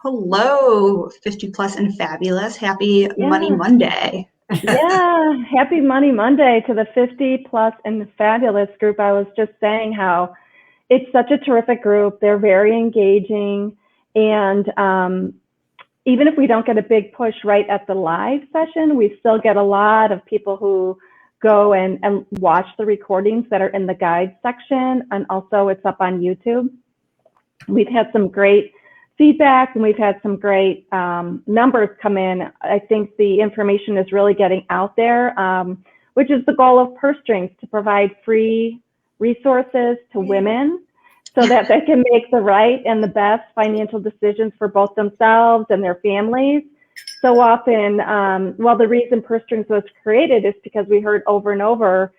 Hello, 50 plus and fabulous. Happy Money Yeah. Monday. Yeah, happy Money Monday to the 50 plus and fabulous group. I was just saying how it's such a terrific group. They're very engaging. And even if we don't get a big push right at the live session, we still get a lot of people who go and watch the recordings that are in the guide section. And also it's up on YouTube. We've had some great feedback and we've had some great numbers come in. I think the information is really getting out there, which is the goal of Purse Strings, to provide free resources to women so that they can make the right and the best financial decisions for both themselves and their families. So often, well, the reason Purse Strings was created is because we heard over and over,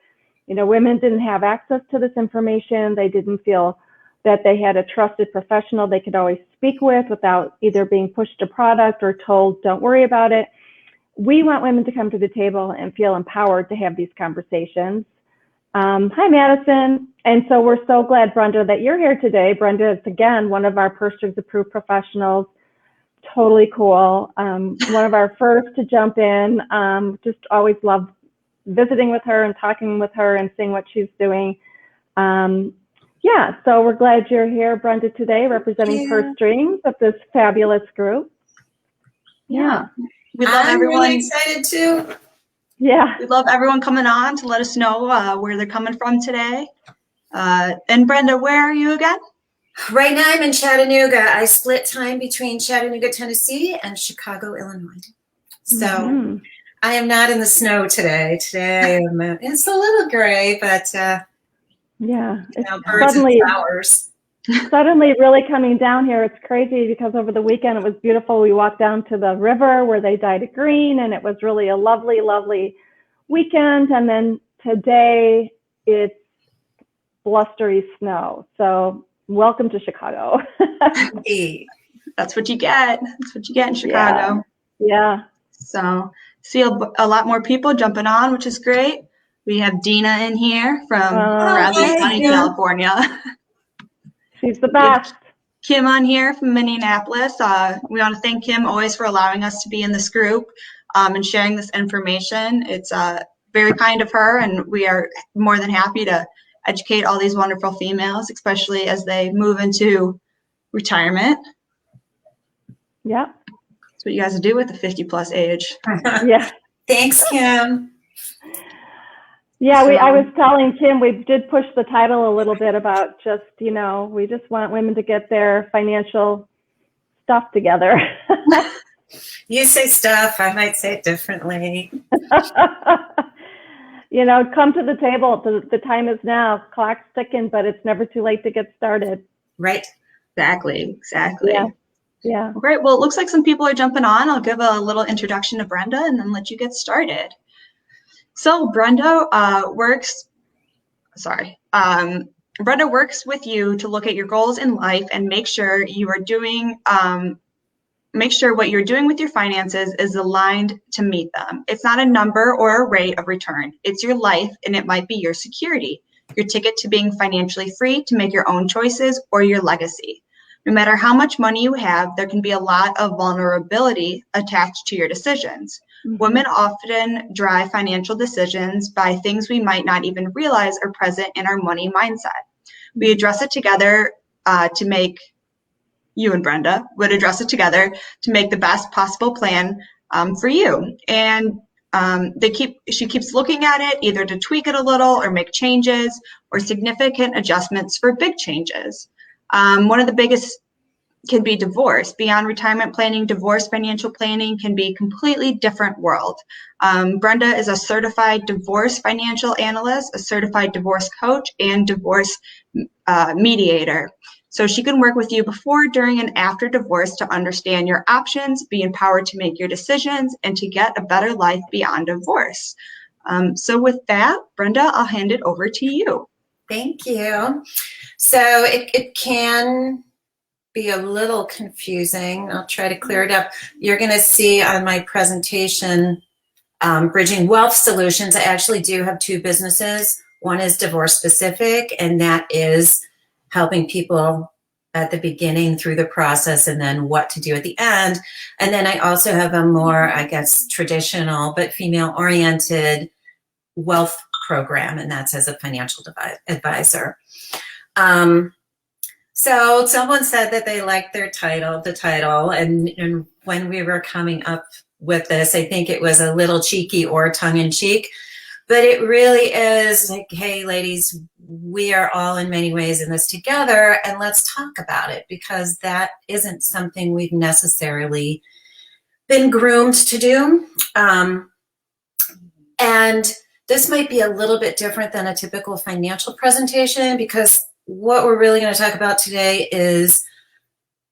women didn't have access to this information. They didn't feel that they had a trusted professional they could always speak with without either being pushed a product or told, don't worry about it. We want women to come to the table and feel empowered to have these conversations. Hi, Madison. And so we're so glad, Brenda, that you're here today. Brenda is, again, one of our Purse Strings approved professionals. Totally cool. One of our first to jump in. Just always love visiting with her and talking with her and seeing what she's doing. Yeah, so we're glad you're here, Brenda, today, representing Purse Strings of this fabulous group. Yeah. We love everyone. Really excited too. Yeah. We love everyone coming on to let us know where they're coming from today. And Brenda, where are you again? Right now I'm in Chattanooga. I split time between Chattanooga, Tennessee and Chicago, Illinois. So I am not in the snow today. Today it's a little gray, but yeah, it's birds and flowers. Suddenly really coming down here. It's crazy because over the weekend it was beautiful. We walked down to the river where they dyed it green, and it was really a lovely, lovely weekend. And then today it's blustery snow. So welcome to Chicago. That's what you get. That's what you get in Chicago. Yeah. So see a lot more people jumping on, which is great. We have Dina in here from Bradley County, California. She's the best. Kim on here from Minneapolis. We want to thank Kim always for allowing us to be in this group and sharing this information. It's very kind of her, and we are more than happy to educate all these wonderful females, especially as they move into retirement. Yeah. That's what you guys do with the 50 plus age. Yeah. Thanks, Kim. Yeah, I was telling Kim, we did push the title a little bit about just, we just want women to get their financial stuff together. You say stuff, I might say it differently. Come to the table. The time is now. Clock's ticking, but it's never too late to get started. Right. Exactly. Yeah. Great. Well, it looks like some people are jumping on. I'll give a little introduction to Brenda and then let you get started. So Brenda works with you to look at your goals in life and make sure you are doing, make sure what you're doing with your finances is aligned to meet them. It's not a number or a rate of return. It's your life, and it might be your security, your ticket to being financially free to make your own choices, or your legacy. No matter how much money you have, there can be a lot of vulnerability attached to your decisions. Women often drive financial decisions by things we might not even realize are present in our money mindset. We address it together to make, you and Brenda would address it together to make the best possible plan for you. And she keeps looking at it either to tweak it a little or make changes or significant adjustments for big changes. One of the biggest can be divorce. Beyond retirement planning, divorce financial planning can be a completely different world. Brenda is a certified divorce financial analyst, a certified divorce coach, and divorce mediator. So she can work with you before, during, and after divorce to understand your options, be empowered to make your decisions, and to get a better life beyond divorce. So with that, Brenda, I'll hand it over to you. Thank you. So it can be a little confusing. I'll try to clear it up. You're going to see on my presentation, Bridging Wealth Solutions, I actually do have two businesses. One is divorce specific, and that is helping people at the beginning through the process and then what to do at the end. And then I also have a more, I guess, traditional but female oriented wealth program, and that's as a financial advisor. So someone said that they liked the title, and when we were coming up with this, I think it was a little cheeky or tongue-in-cheek, but it really is like, hey, ladies, we are all in many ways in this together, and let's talk about it, because that isn't something we've necessarily been groomed to do. And this might be a little bit different than a typical financial presentation, because what we're really going to talk about today is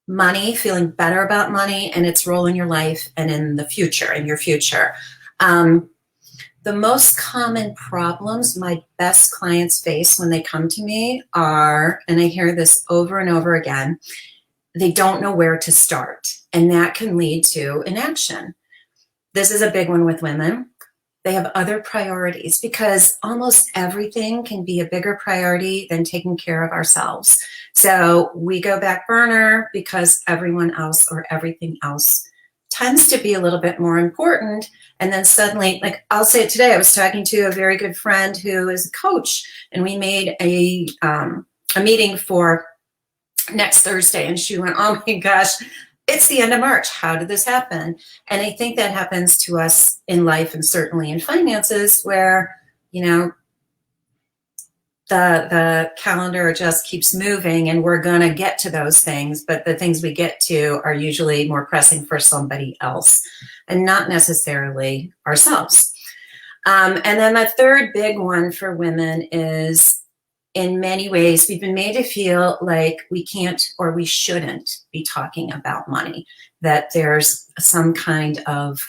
money, feeling better about money and its role in your life and in the future, in your future. The most common problems my best clients face when they come to me are, and I hear this over and over again, they don't know where to start, and that can lead to inaction. This is a big one with women. They have other priorities, because almost everything can be a bigger priority than taking care of ourselves. So we go back burner because everyone else or everything else tends to be a little bit more important. And then suddenly, like I'll say it today, I was talking to a very good friend who is a coach, and we made a meeting for next Thursday, and she went, oh my gosh, it's the end of March. How did this happen? And I think that happens to us in life, and certainly in finances, where, you know, the calendar just keeps moving, and we're going to get to those things, but the things we get to are usually more pressing for somebody else and not necessarily ourselves. And then the third big one for women is, in many ways, we've been made to feel like we can't or we shouldn't be talking about money, that there's some kind of,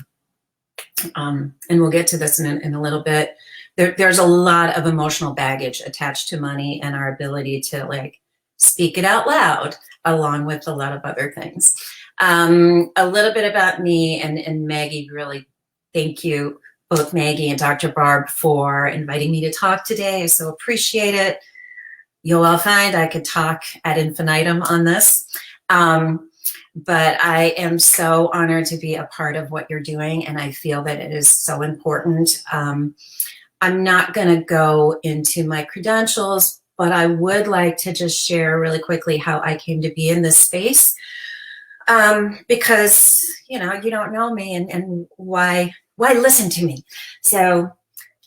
and we'll get to this in a little bit, there's a lot of emotional baggage attached to money and our ability to like speak it out loud, along with a lot of other things. A little bit about me and Maggie, really thank you, both Maggie and Dr. Barb, for inviting me to talk today. I so appreciate it. You'll all find I could talk ad infinitum on this, but I am so honored to be a part of what you're doing, and I feel that it is so important. I'm not going to go into my credentials, but I would like to just share really quickly how I came to be in this space, because, you know, you don't know me, and why listen to me. So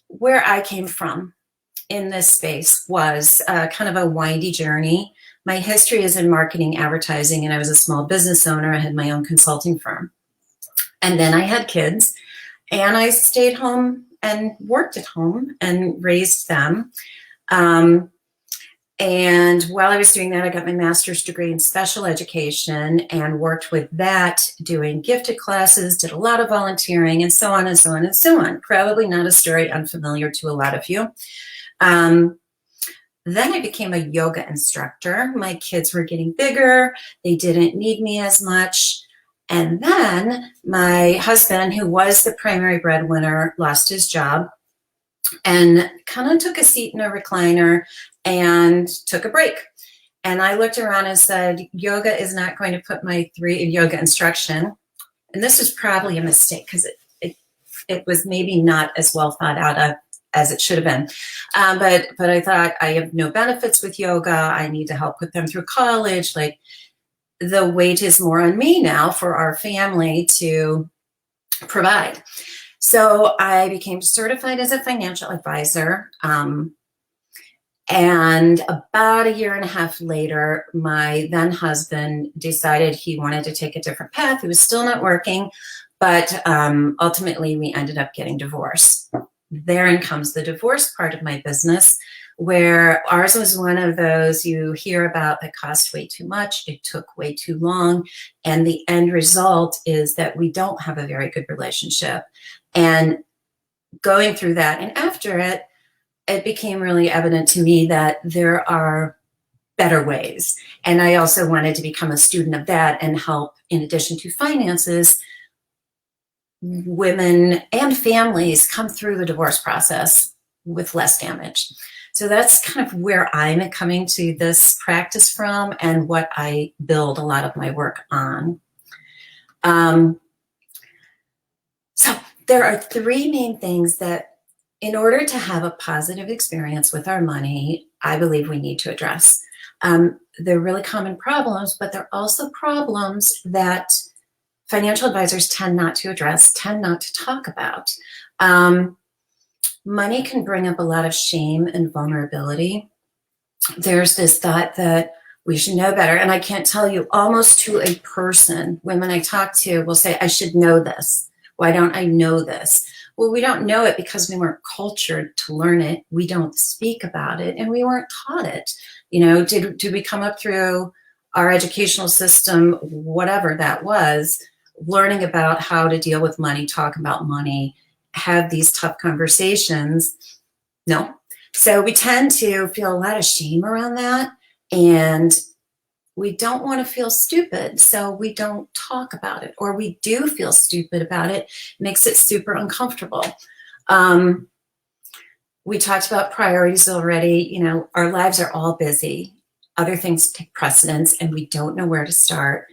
where I came from in this space was kind of a windy journey. My history is in marketing, advertising, and I was a small business owner. I had my own consulting firm. And then I had kids, and I stayed home and worked at home and raised them. And while I was doing that, I got my master's degree in special education and worked with that, doing gifted classes, did a lot of volunteering, and so on and so on and so on. Probably not a story unfamiliar to a lot of you. Then I became a yoga instructor. My kids were getting bigger. They didn't need me as much. And then my husband, who was the primary breadwinner, lost his job and kind of took a seat in a recliner and took a break. And I looked around and said, yoga is not going to put my yoga instruction. And this was probably a mistake, because it was maybe not as well thought out of as it should have been. But I thought, I have no benefits with yoga. I need to help put them through college. Like, the weight is more on me now for our family to provide. So I became certified as a financial advisor. And about a year and a half later, my then husband decided he wanted to take a different path. He was still not working, but ultimately we ended up getting divorced. Therein comes the divorce part of my business, where ours was one of those you hear about that cost way too much, it took way too long, and the end result is that we don't have a very good relationship. And going through that and after it, it became really evident to me that there are better ways. And I also wanted to become a student of that and help, in addition to finances, women and families come through the divorce process with less damage. So that's kind of where I'm coming to this practice from and what I build a lot of my work on. So there are three main things that in order to have a positive experience with our money, I believe we need to address. They're really common problems, but they're also problems that financial advisors tend not to address, tend not to talk about. Money can bring up a lot of shame and vulnerability. There's this thought that we should know better. And I can't tell you, almost to a person, women I talk to will say, I should know this. Why don't I know this? Well, we don't know it because we weren't cultured to learn it. We don't speak about it, and we weren't taught it. You know, did we come up through our educational system, whatever that was, learning about how to deal with money, talk about money, have these tough conversations? No. So we tend to feel a lot of shame around that, and we don't want to feel stupid, so we don't talk about it, or we do feel stupid about it. It makes it super uncomfortable. We talked about priorities already. You know, our lives are all busy. Other things take precedence, and we don't know where to start.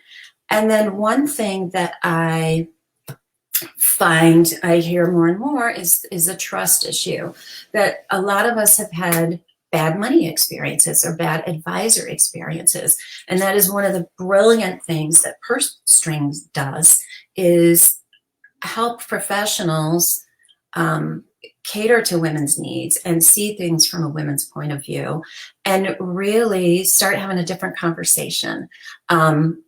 And then one thing that I find I hear more and more is a trust issue, that a lot of us have had bad money experiences or bad advisor experiences. And that is one of the brilliant things that Purse Strings does, is help professionals cater to women's needs and see things from a women's point of view and really start having a different conversation. And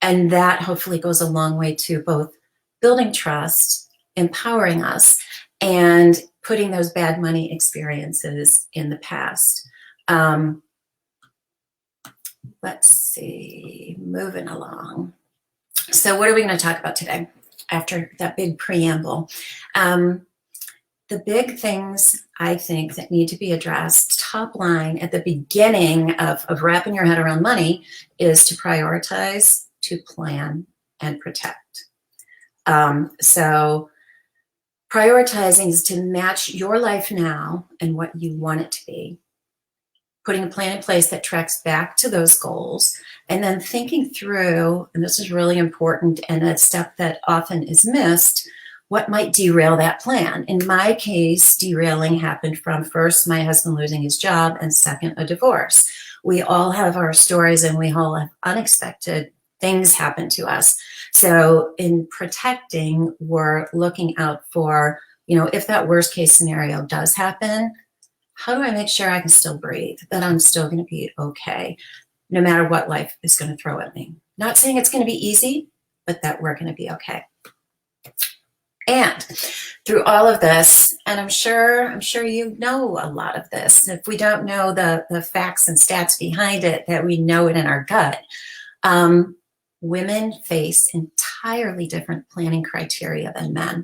that hopefully goes a long way to both building trust, empowering us, and putting those bad money experiences in the past. Let's see, moving along. So what are we going to talk about today after that big preamble? The big things I think that need to be addressed, top line at the beginning of wrapping your head around money, is to prioritize, to plan, and protect. So prioritizing is to match your life now and what you want it to be, putting a plan in place that tracks back to those goals, and then thinking through, and this is really important and a step that often is missed, what might derail that plan. In my case, derailing happened from, first, my husband losing his job, and second, a divorce. We all have our stories, and we all have unexpected things happen to us. So in protecting, we're looking out for, you know, if that worst case scenario does happen, how do I make sure I can still breathe, that I'm still going to be okay, no matter what life is going to throw at me? Not saying it's going to be easy, but that we're going to be okay. And through all of this, and I'm sure you know a lot of this, if we don't know the facts and stats behind it, that we know it in our gut, women face entirely different planning criteria than men.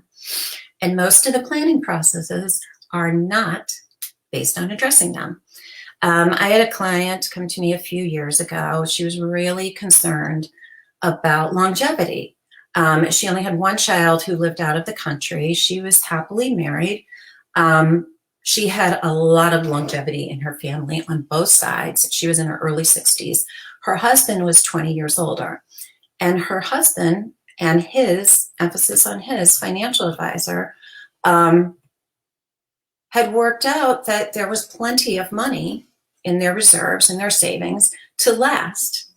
And most of the planning processes are not based on addressing them. I had a client come to me a few years ago. She was really concerned about longevity. She only had one child who lived out of the country. She was happily married. She had a lot of longevity in her family on both sides. She was in her early 60s. Her husband was 20 years older. And her husband and his, emphasis on his, financial advisor had worked out that there was plenty of money in their reserves and their savings to last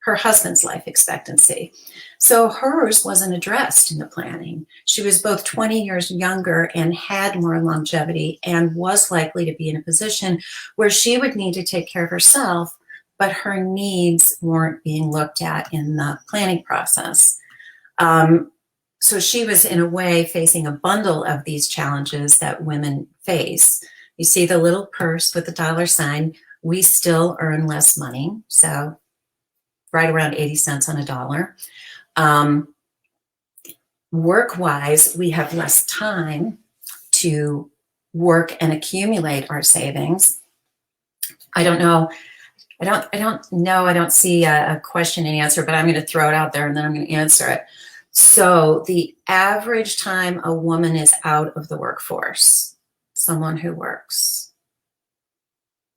her husband's life expectancy. So hers wasn't addressed in the planning. She was both 20 years younger and had more longevity and was likely to be in a position where she would need to take care of herself, but her needs weren't being looked at in the planning process. So she was, in a way, facing a bundle of these challenges that women face. You see the little purse with the dollar sign. We still earn less money, so right around 80 cents on a dollar. Work-wise, we have less time to work and accumulate our savings. I don't see a question and answer, but I'm going to throw it out there and then I'm going to answer it. So the average time a woman is out of the workforce, someone who works,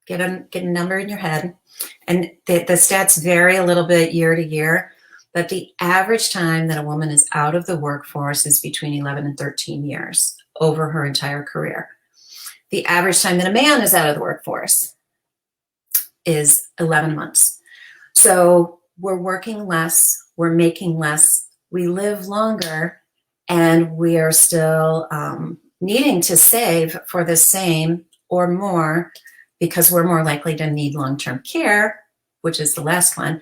get a number in your head. And the stats vary a little bit year to year, but the average time that a woman is out of the workforce is between 11 and 13 years over her entire career. The average time that a man is out of the workforce is 11 months. So we're working less, we're making less, we live longer, and we are still needing to save for the same or more because we're more likely to need long-term care, which is the last one.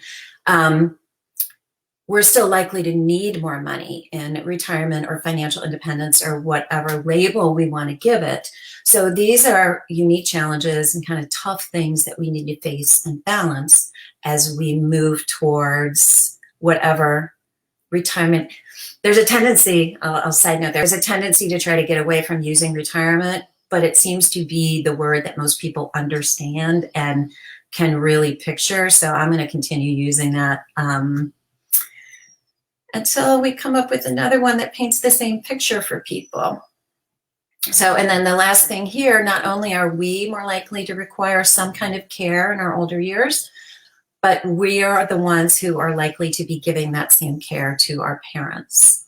We're still likely to need more money in retirement or financial independence or whatever label we want to give it. So these are unique challenges and kind of tough things that we need to face and balance as we move towards whatever retirement. There's a tendency, I'll side note, there's a tendency to try to get away from using retirement, but it seems to be the word that most people understand and can really picture. So I'm going to continue using that until we come up with another one that paints the same picture for people. So, and then the last thing here, not only are we more likely to require some kind of care in our older years, but we are the ones who are likely to be giving that same care to our parents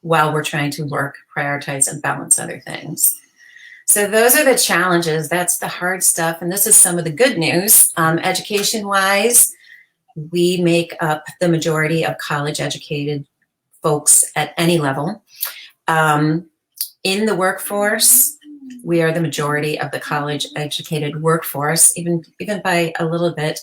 while we're trying to work, prioritize, and balance other things. So those are the challenges. That's the hard stuff. And this is some of the good news. Education-wise, we make up the majority of college-educated folks at any level. In the workforce, we are the majority of the college-educated workforce, even by a little bit.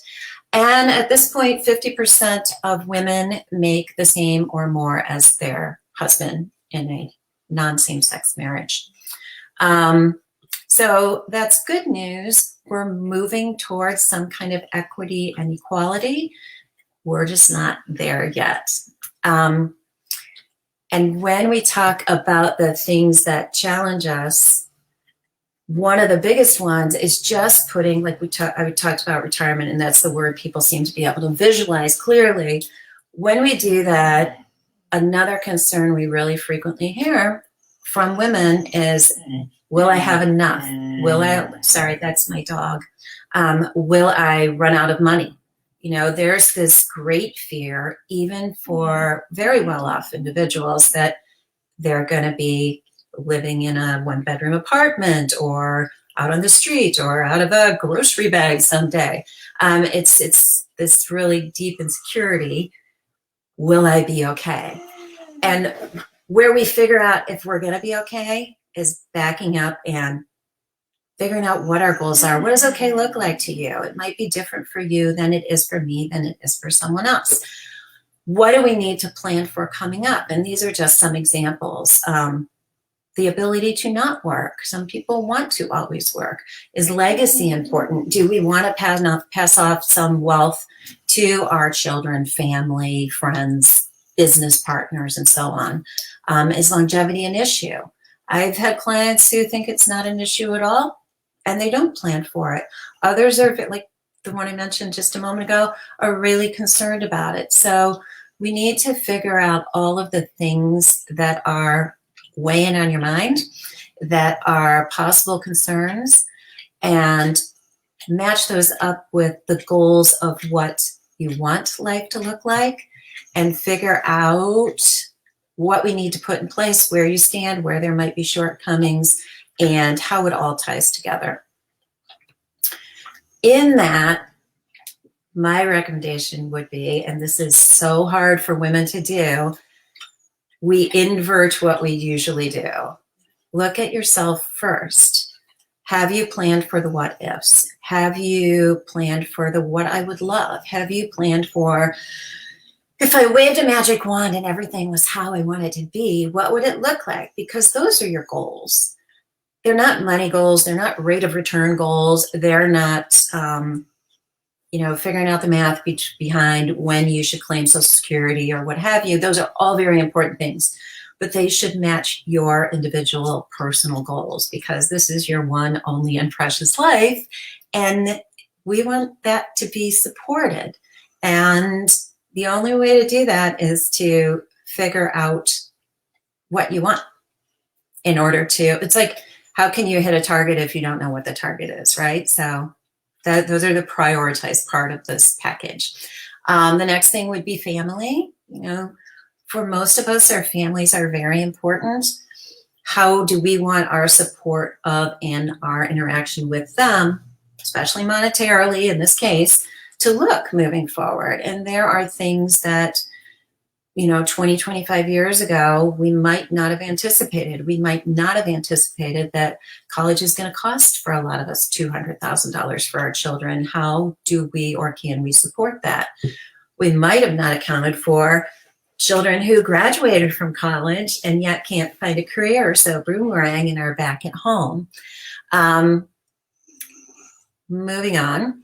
And at this point, 50% of women make the same or more as their husband in a non-same-sex marriage. So that's good news. We're moving towards some kind of equity and equality. We're just not there yet. And when we talk about the things that challenge us, one of the biggest ones is just putting, like I talked about retirement, and that's the word people seem to be able to visualize clearly. When we do that, another concern we really frequently hear from women is, will I have enough? Sorry, that's my dog. Will I run out of money? You know, there's this great fear, even for very well-off individuals, that they're going to be living in a one-bedroom apartment or out on the street or out of a grocery bag someday. It's this really deep insecurity. Will I be okay? And where we figure out if we're going to be okay is backing up and figuring out what our goals are. What does okay look like to you? It might be different for you than it is for me, than it is for someone else. What do we need to plan for coming up? And these are just some examples. The ability to not work. Some people want to always work. Is legacy important? Do we want to pass off some wealth to our children, family, friends, business partners, and so on? Is longevity an issue? I've had clients who think it's not an issue at all, and they don't plan for it. Others are, like the one I mentioned just a moment ago, are really concerned about it. So we need to figure out all of the things that are weighing on your mind, that are possible concerns, and match those up with the goals of what you want life to look like, and figure out what we need to put in place, where you stand, where there might be shortcomings, and how it all ties together. In that, my recommendation would be, and this is so hard for women to do, we invert what we usually do. Look at yourself first. Have you planned for the what ifs? Have you planned for the what I would love? Have you planned for, if I waved a magic wand and everything was how I wanted to be, what would it look like? Because those are your goals. They're not money goals. They're not rate of return goals. They're not, figuring out the math behind when you should claim Social Security or what have you. Those are all very important things, but they should match your individual personal goals, because this is your one, only, and precious life. And we want that to be supported. And the only way to do that is to figure out what you want in order to, it's like how can you hit a target if you don't know what the target is, right? So those are the prioritized part of this package. The next thing would be family. You know, for most of us, our families are very important. How do we want our support of and our interaction with them, especially monetarily in this case, to look moving forward? And there are things that, you know, 20, 25 years ago, we might not have anticipated. We might not have anticipated that college is going to cost for a lot of us $200,000 for our children. How do we or can we support that? We might have not accounted for children who graduated from college and yet can't find a career, so boomerang and are back at home. Moving on,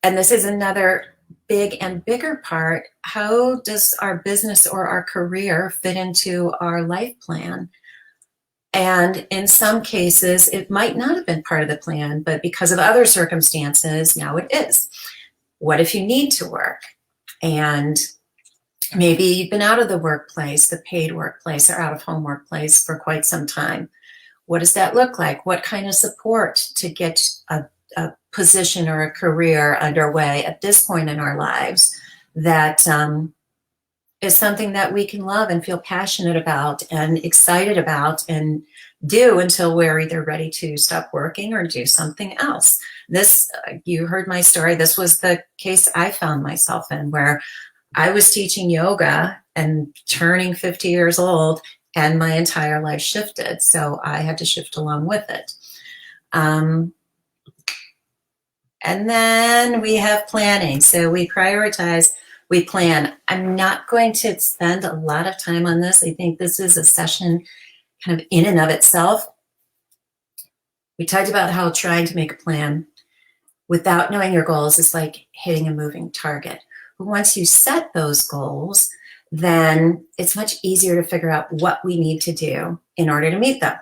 and this is another big and bigger part. How does our business or our career fit into our life plan? And in some cases, it might not have been part of the plan, but because of other circumstances, now it is. What if you need to work? And maybe you've been out of the workplace, the paid workplace, or out of home workplace for quite some time. What does that look like? What kind of support to get a position or a career underway at this point in our lives that is something that we can love and feel passionate about and excited about and do until we're either ready to stop working or do something else. This, you heard my story. This was the case I found myself in, where I was teaching yoga and turning 50 years old, and my entire life shifted. So I had to shift along with it. And then we have planning. So we prioritize, we plan. I'm not going to spend a lot of time on this. I think this is a session kind of in and of itself. We talked about how trying to make a plan without knowing your goals is like hitting a moving target. But once you set those goals, then it's much easier to figure out what we need to do in order to meet them.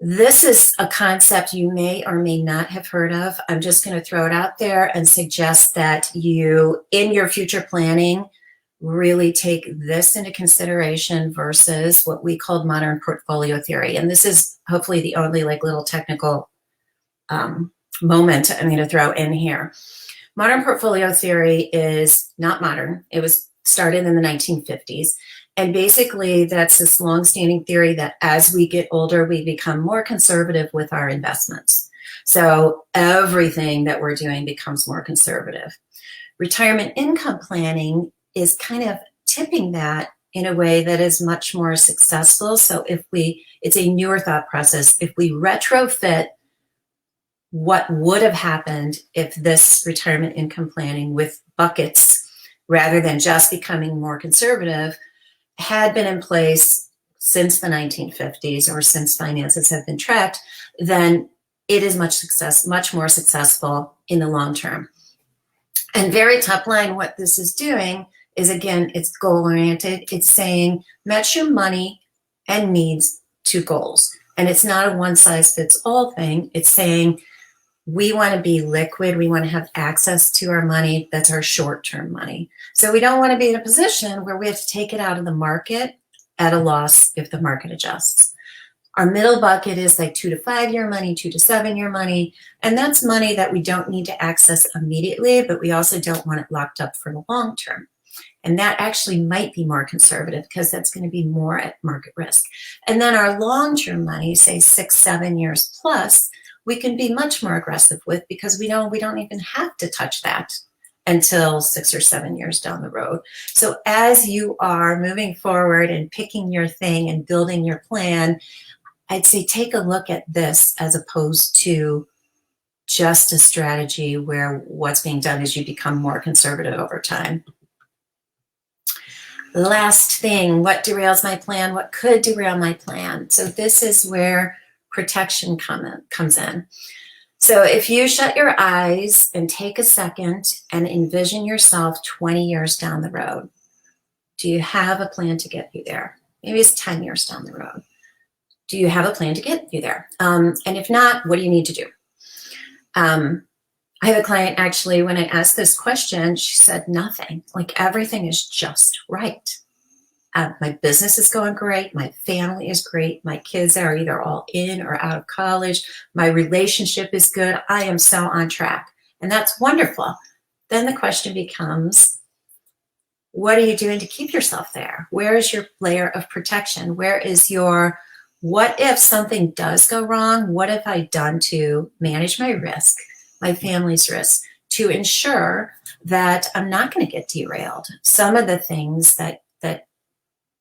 This is a concept you may or may not have heard of. I'm just going to throw it out there and suggest that you, in your future planning, really take this into consideration versus what we call modern portfolio theory. And this is hopefully the only like little technical moment I'm going to throw in here. Modern portfolio theory is not modern. It was started in the 1950s. And basically, that's this long-standing theory that as we get older, we become more conservative with our investments. So everything that we're doing becomes more conservative. Retirement income planning is kind of tipping that in a way that is much more successful. So it's a newer thought process. If we retrofit what would have happened if this retirement income planning with buckets, rather than just becoming more conservative, had been in place since the 1950s or since finances have been tracked, then it is much more successful in the long term. And very top line, what this is doing is, again, it's goal oriented. It's saying match your money and needs to goals. And it's not a one size fits all thing. It's saying we want to be liquid. We want to have access to our money. That's our short-term money. So we don't want to be in a position where we have to take it out of the market at a loss if the market adjusts. Our middle bucket is like 2 to 5 year money, 2 to 7 year money. And that's money that we don't need to access immediately, but we also don't want it locked up for the long term. And that actually might be more conservative because that's going to be more at market risk. And then our long-term money, say 6, 7 years plus, we can be much more aggressive with because we don't even have to touch that until 6 or 7 years down the road. So as you are moving forward and picking your thing and building your plan, I'd say take a look at this as opposed to just a strategy where what's being done is you become more conservative over time. Last thing, what derails my plan? What could derail my plan? So this is where protection comes in. So if you shut your eyes and take a second and envision yourself 20 years down the road, do you have a plan to get you there? Maybe it's 10 years down the road. Do you have a plan to get you there? And if not, what do you need to do? I have a client actually, when I asked this question, she said nothing, like everything is just right. My business is going great. My family is great. My kids are either all in or out of college. My relationship is good. I am so on track. And that's wonderful. Then the question becomes, what are you doing to keep yourself there? Where is your layer of protection? Where is your, what if something does go wrong? What have I done to manage my risk, my family's risk, to ensure that I'm not going to get derailed? Some of the things that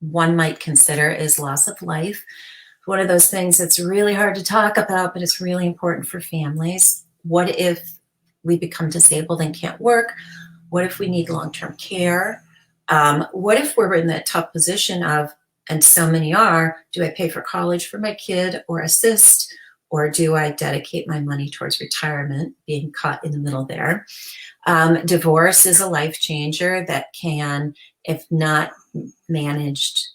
one might consider is loss of life. One of those things that's really hard to talk about, but it's really important for families. What if we become disabled and can't work? What if we need long-term care? What if we're in that tough position of, and so many are, do I pay for college for my kid or assist? Or do I dedicate my money towards retirement, being caught in the middle there? Divorce is a life changer that can, if not managed,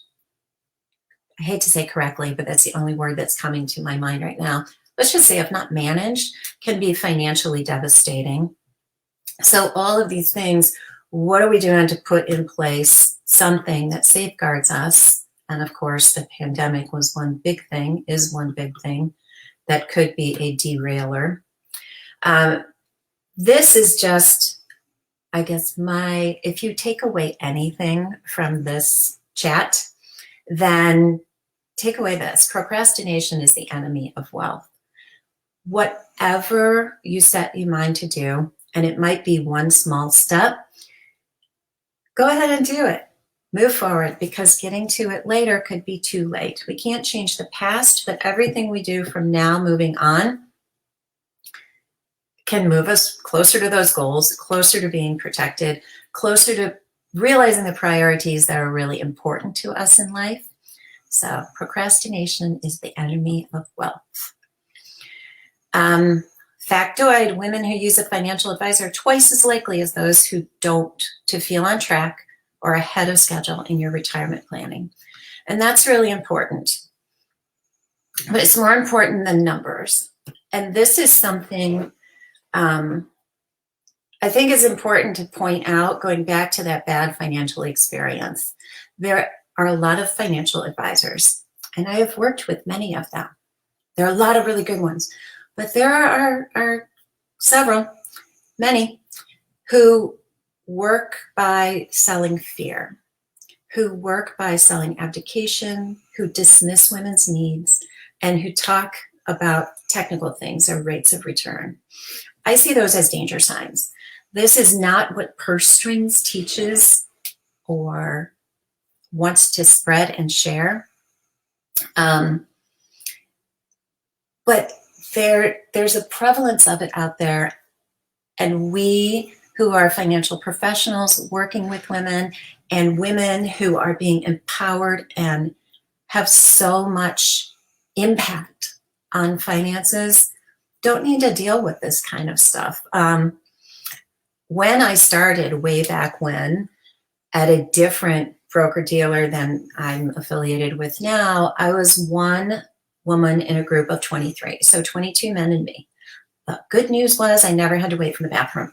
I hate to say correctly, but that's the only word that's coming to my mind right now. Let's just say if not managed, can be financially devastating. So all of these things, what are we doing to put in place something that safeguards us? And of course, the pandemic was one big thing, is one big thing that could be a derailer. This is just, I guess, if you take away anything from this chat, then take away this. Procrastination is the enemy of wealth. Whatever you set your mind to do, and it might be one small step, go ahead and do it. Move forward, because getting to it later could be too late. We can't change the past, but everything we do from now moving on can move us closer to those goals, closer to being protected, closer to realizing the priorities that are really important to us in life. So procrastination is the enemy of wealth. Factoid, women who use a financial advisor are twice as likely as those who don't to feel on track or ahead of schedule in your retirement planning. And that's really important. But it's more important than numbers. And this is something I think is important to point out, going back to that bad financial experience. There are a lot of financial advisors, and I have worked with many of them. There are a lot of really good ones, but there are several, many, who work by selling fear, who work by selling abdication, who dismiss women's needs, and who talk about technical things or rates of return. I see those as danger signs. This is not what Purse Strings teaches or wants to spread and share. But there's a prevalence of it out there. And we who are financial professionals working with women, and women who are being empowered and have so much impact on finances, don't need to deal with this kind of stuff. When I started way back when at a different broker-dealer than I'm affiliated with now, I was one woman in a group of 23, so 22 men and me. The good news was I never had to wait for the bathroom.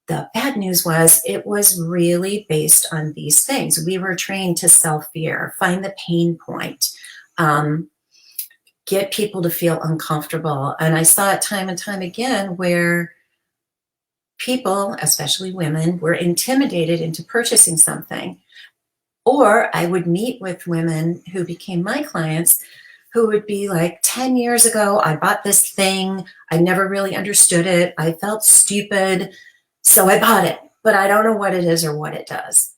The bad news was it was really based on these things. We were trained to sell fear, find the pain point, get people to feel uncomfortable. And I saw it time and time again where people, especially women, were intimidated into purchasing something. Or I would meet with women who became my clients who would be like, 10 years ago, I bought this thing. I never really understood it. I felt stupid, so I bought it, but I don't know what it is or what it does.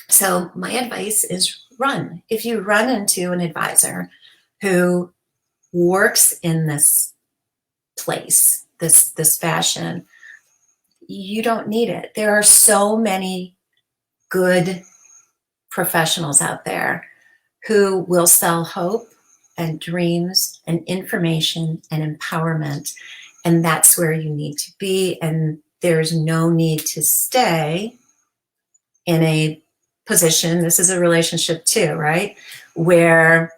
So my advice is run. If you run into an advisor who works in this place, this fashion, you don't need it. There are so many good professionals out there who will sell hope and dreams and information and empowerment. And that's where you need to be. And there's no need to stay in a position, this is a relationship too, right? Where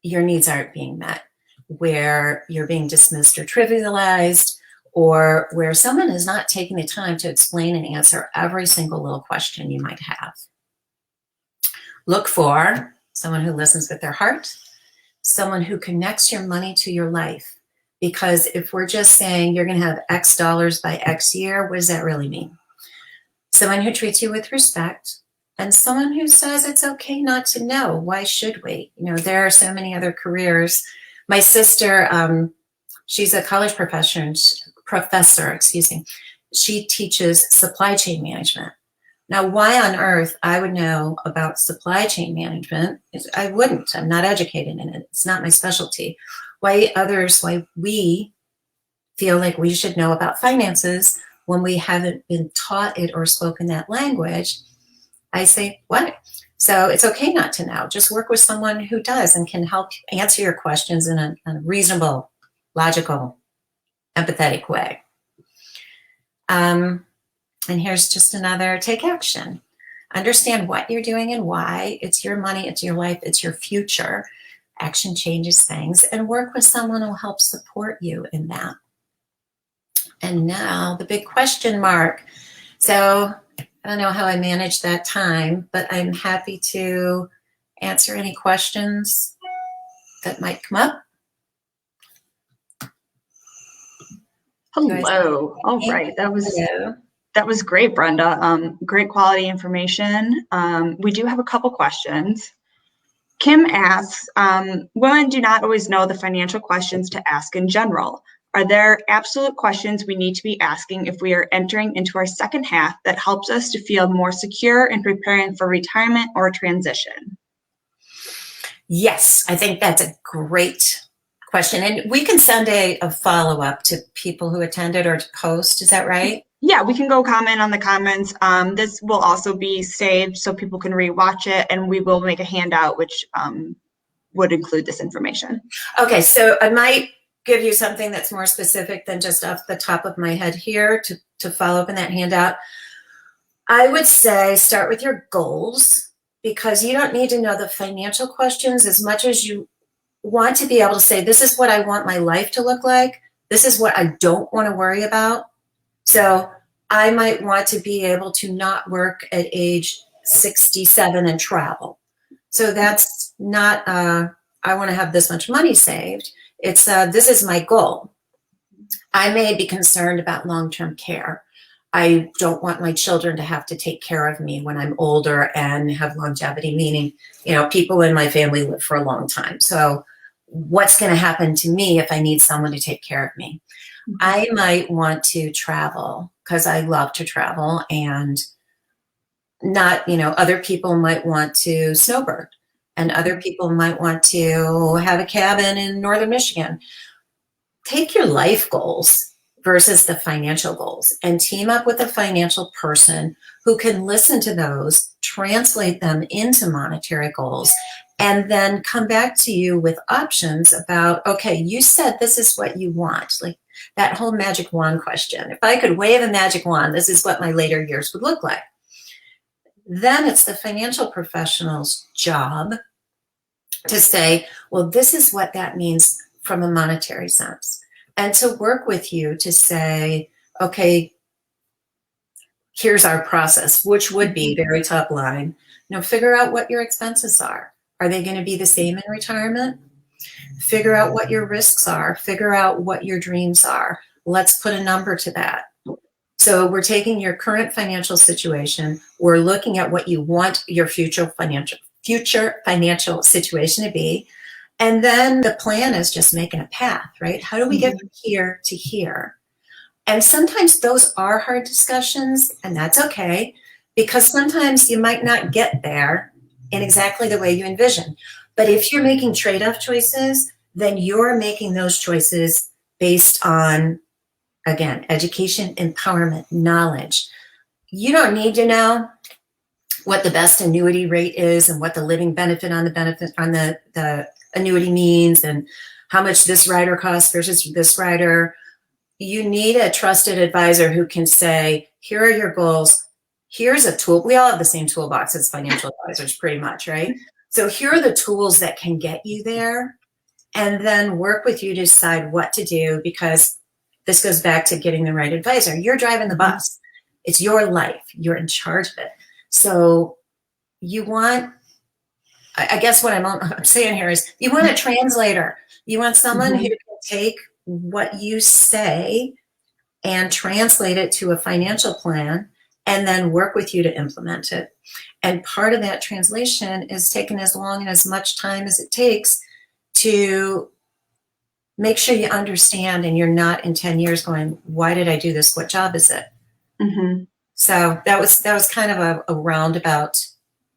your needs aren't being met, where you're being dismissed or trivialized, or where someone is not taking the time to explain and answer every single little question you might have. look for someone who listens with their heart, someone who connects your money to your life. Because if we're just saying you're going to have X dollars by X year, what does that really mean? Someone who treats you with respect, and someone who says it's okay not to know. Why should we? There are so many other careers. My sister, she's a college professor, excuse me. She teaches supply chain management. Now, why on earth I would know about supply chain management is I wouldn't. I'm not educated in it. It's not my specialty. Why we feel like we should know about finances when we haven't been taught it or spoken that language, I say, what? So it's okay not to know. Just work with someone who does and can help answer your questions in a reasonable, logical, empathetic way. And here's just another take action. Understand what you're doing and why. It's your money, it's your life, it's your future. Action changes things, and work with someone who will help support you in that. And now the big question mark. So I don't know how I managed that time, but I'm happy to answer any questions that might come up. Hello. All right. That was great, Brenda. Great quality information. We do have a couple questions. Kim asks, women do not always know the financial questions to ask in general. Are there absolute questions we need to be asking if we are entering into our second half that helps us to feel more secure in preparing for retirement or transition? Yes, I think that's a great question. And we can send a follow-up to people who attended or to post. Is that right? Yeah, we can go comment on the comments. This will also be saved so people can rewatch it, and we will make a handout which would include this information. Okay, so I might give you something that's more specific than just off the top of my head here to follow up in that handout. I would say start with your goals, because you don't need to know the financial questions as much as you want to be able to say, this is what I want my life to look like. This is what I don't want to worry about. So I might want to be able to not work at age 67 and travel. So that's not, I want to have this much money saved. It's, this is my goal. I may be concerned about long-term care. I don't want my children to have to take care of me when I'm older and have longevity, meaning, people in my family live for a long time. So what's going to happen to me if I need someone to take care of me? I might want to travel because I love to travel, and not, other people might want to snowbird, and other people might want to have a cabin in northern Michigan. Take your life goals versus the financial goals and team up with a financial person who can listen to those, translate them into monetary goals, and then come back to you with options about, okay, you said this is what you want. Like that whole magic wand question. If I could wave a magic wand, this is what my later years would look like. Then it's the financial professional's job to say, well, this is what that means from a monetary sense. And to work with you to say, okay, here's our process, which would be very top line. Figure out what your expenses are. Are they going to be the same in retirement? Figure out what your risks are. Figure out what your dreams are. Let's put a number to that. So we're taking your current financial situation. We're looking at what you want your future financial situation to be. And then the plan is just making a path, right? How do we get from here to here? And sometimes those are hard discussions, and that's okay, because sometimes you might not get there in exactly the way you envision. But if you're making trade-off choices, then you're making those choices based on, again, education, empowerment, knowledge. You don't need to know what the best annuity rate is and what the living benefit on the annuity means and how much this rider costs versus this rider. You need a trusted advisor who can say, here are your goals. Here's a tool. We all have the same toolbox as financial advisors, pretty much, right? So here are the tools that can get you there, and then work with you to decide what to do, because this goes back to getting the right advisor. You're driving the bus. It's your life. You're in charge of it. So you want I guess what I'm saying here is you want a translator. You want someone who can take what you say and translate it to a financial plan and then work with you to implement it. And part of that translation is taking as long and as much time as it takes to make sure you understand and you're not in 10 years going, why did I do this? What job is it? So that was kind of a roundabout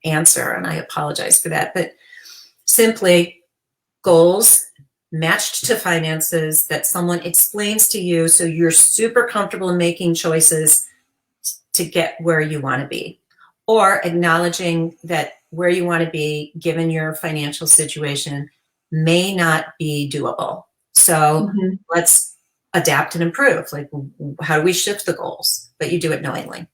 answer, and I apologize for that. But simply goals matched to finances that someone explains to you so you're super comfortable in making choices to get where you want to be, or acknowledging that where you want to be given your financial situation may not be doable. So let's adapt and improve. Like, how do we shift the goals? But you do it knowingly.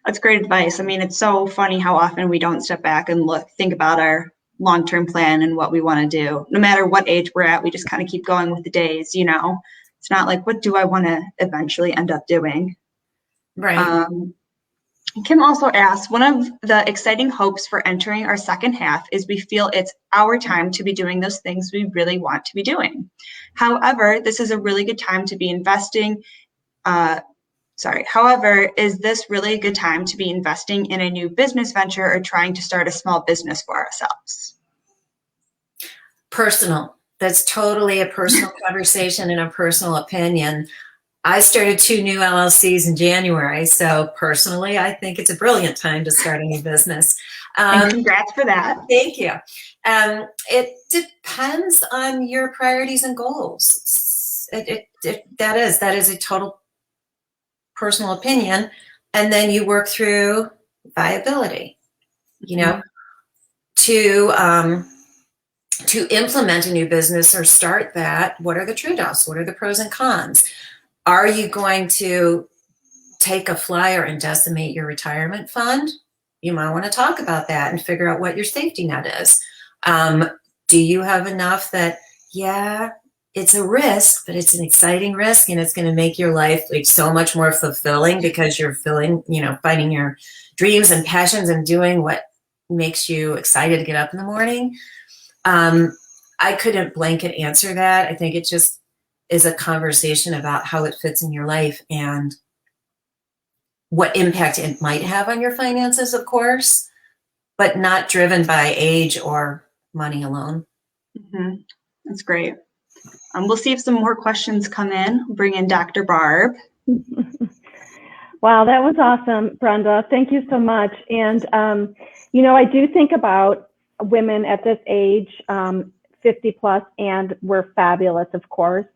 That's great advice. I mean, it's so funny how often we don't step back and think about our long-term plan and what we want to do. No matter what age we're at, we just kind of keep going with the days, you know. It's not like, what do I want to eventually end up doing? Right. Kim also asks, one of the exciting hopes for entering our second half is we feel it's our time to be doing those things we really want to be doing. However, this is a really good time to be investing. However, is this really a good time to be investing in a new business venture or trying to start a small business for ourselves? Personal. That's totally a personal conversation and a personal opinion. I started 2 new LLCs in January, so personally, I think it's a brilliant time to start a new business. And congrats for that. Thank you. It depends on your priorities and goals. That is a total personal opinion, and then you work through viability. You know, to implement a new business or start that, what are the trade-offs? What are the pros and cons? Are you going to take a flyer and decimate your retirement fund? You might want to talk about that and figure out what your safety net is. Do you have enough that, yeah, it's a risk, but it's an exciting risk, and it's going to make your life like so much more fulfilling because you're finding your dreams and passions and doing what makes you excited to get up in the morning. I couldn't blanket answer that. I think it just is a conversation about how it fits in your life and what impact it might have on your finances, of course, but not driven by age or money alone. That's great. We'll see if some more questions come in. We'll bring in Dr. Barb. Wow, that was awesome, Brenda. Thank you so much. And, I do think about women at this age, 50 plus, and we're fabulous, of course.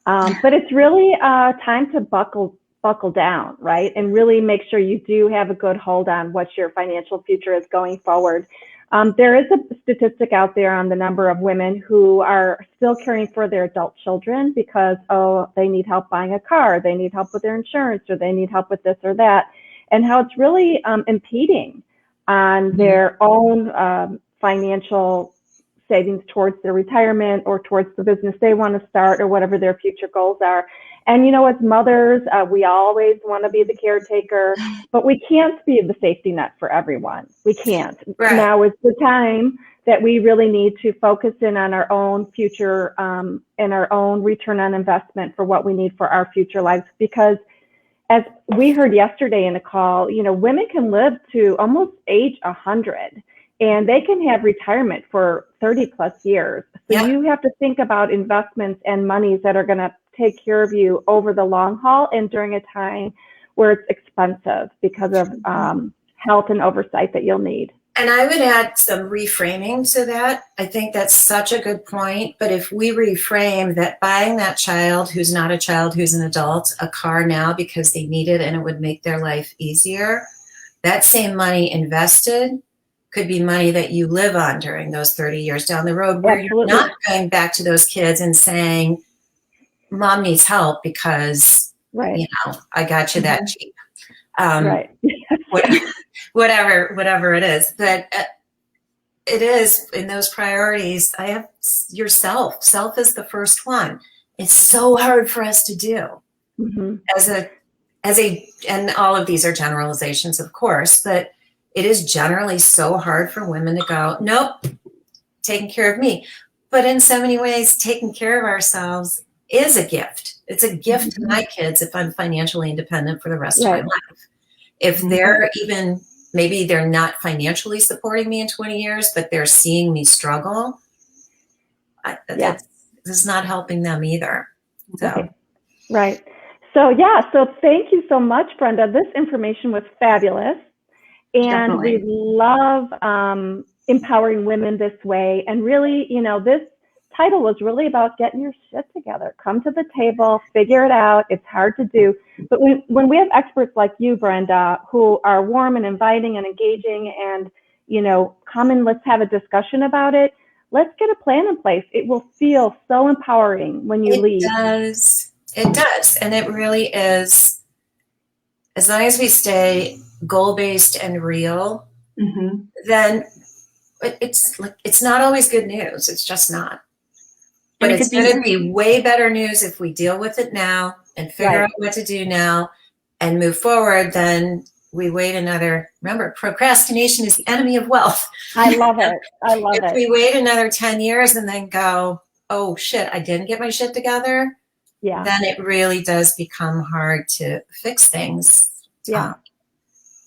But it's really time to buckle down, right? And really make sure you do have a good hold on what your financial future is going forward. There is a statistic out there on the number of women who are still caring for their adult children because, they need help buying a car, they need help with their insurance, or they need help with this or that, and how it's really impeding on their own financial savings towards their retirement or towards the business they want to start or whatever their future goals are. And, as mothers, we always want to be the caretaker, but we can't be the safety net for everyone. We can't. Right. Now is the time that we really need to focus in on our own future and our own return on investment for what we need for our future lives. Because as we heard yesterday in a call, women can live to almost age 100. And they can have retirement for 30 plus years. So you have to think about investments and monies that are going to take care of you over the long haul and during a time where it's expensive because of health and oversight that you'll need. And I would add some reframing to that. I think that's such a good point. But if we reframe that, buying that child who's not a child, who's an adult, a car now because they need it and it would make their life easier, that same money invested could be money that you live on during those 30 years down the road, where you're not going back to those kids and saying, Mom needs help because, I got you that cheap. Whatever it is. But it is in those priorities. I have yourself. Self is the first one. It's so hard for us to do as a, and all of these are generalizations, of course, but it is generally so hard for women to go, nope, taking care of me. But in so many ways, taking care of ourselves is a gift. It's a gift to my kids if I'm financially independent for the rest of my life. If they're even, maybe they're not financially supporting me in 20 years, but they're seeing me struggle, this is not helping them either. So. Right. So, so thank you so much, Brenda. This information was fabulous. And we love empowering women this way. And really, this title was really about getting your shit together. Come to the table, figure it out. It's hard to do. But when we have experts like you, Brenda, who are warm and inviting and engaging and, come and let's have a discussion about it. Let's get a plan in place. It will feel so empowering when you leave. It does. And it really is. As long as we stay goal-based and real, then it's not always good news. It's just not. But it's going to be way better news if we deal with it now and figure out what to do now and move forward than we wait another. Remember, procrastination is the enemy of wealth. I love it. If we wait another 10 years and then go, oh shit, I didn't get my shit together, then it really does become hard to fix things.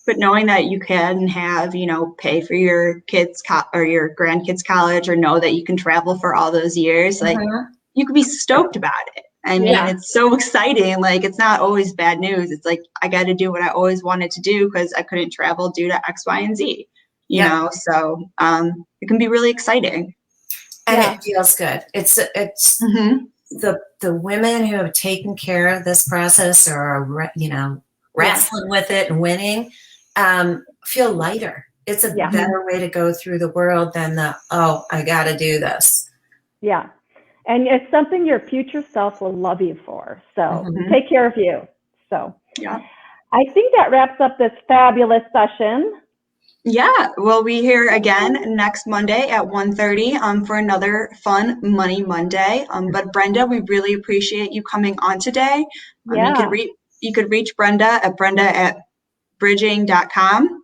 But knowing that you can have, pay for your kids' or your grandkids' college, or know that you can travel for all those years, like you could be stoked about it. I mean, it's so exciting. Like, it's not always bad news. It's like, I got to do what I always wanted to do because I couldn't travel due to X, Y, and Z, you know? So it can be really exciting. And it feels good. It's the women who have taken care of this process or are, wrestling with it and winning, feel lighter. It's a better way to go through the world than I got to do this. Yeah. And it's something your future self will love you for. So take care of you. So I think that wraps up this fabulous session. Yeah. We'll be here again next Monday at 1:30 for another fun Money Monday. But Brenda, we really appreciate you coming on today. You could reach Brenda at brenda@bridging.com.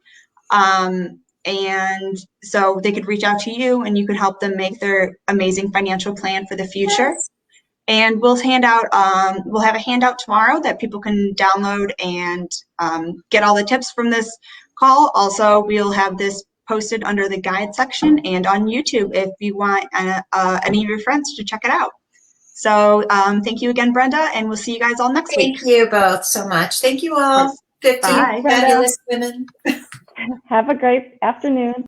And so they could reach out to you and you could help them make their amazing financial plan for the future. Yes. And we'll have a handout tomorrow that people can download and get all the tips from this call. Also, we'll have this posted under the guide section and on YouTube if you want any of your friends to check it out. So thank you again, Brenda, and we'll see you guys all next week. Thank you both so much. Thank you all. 15 fabulous women. Have a great afternoon.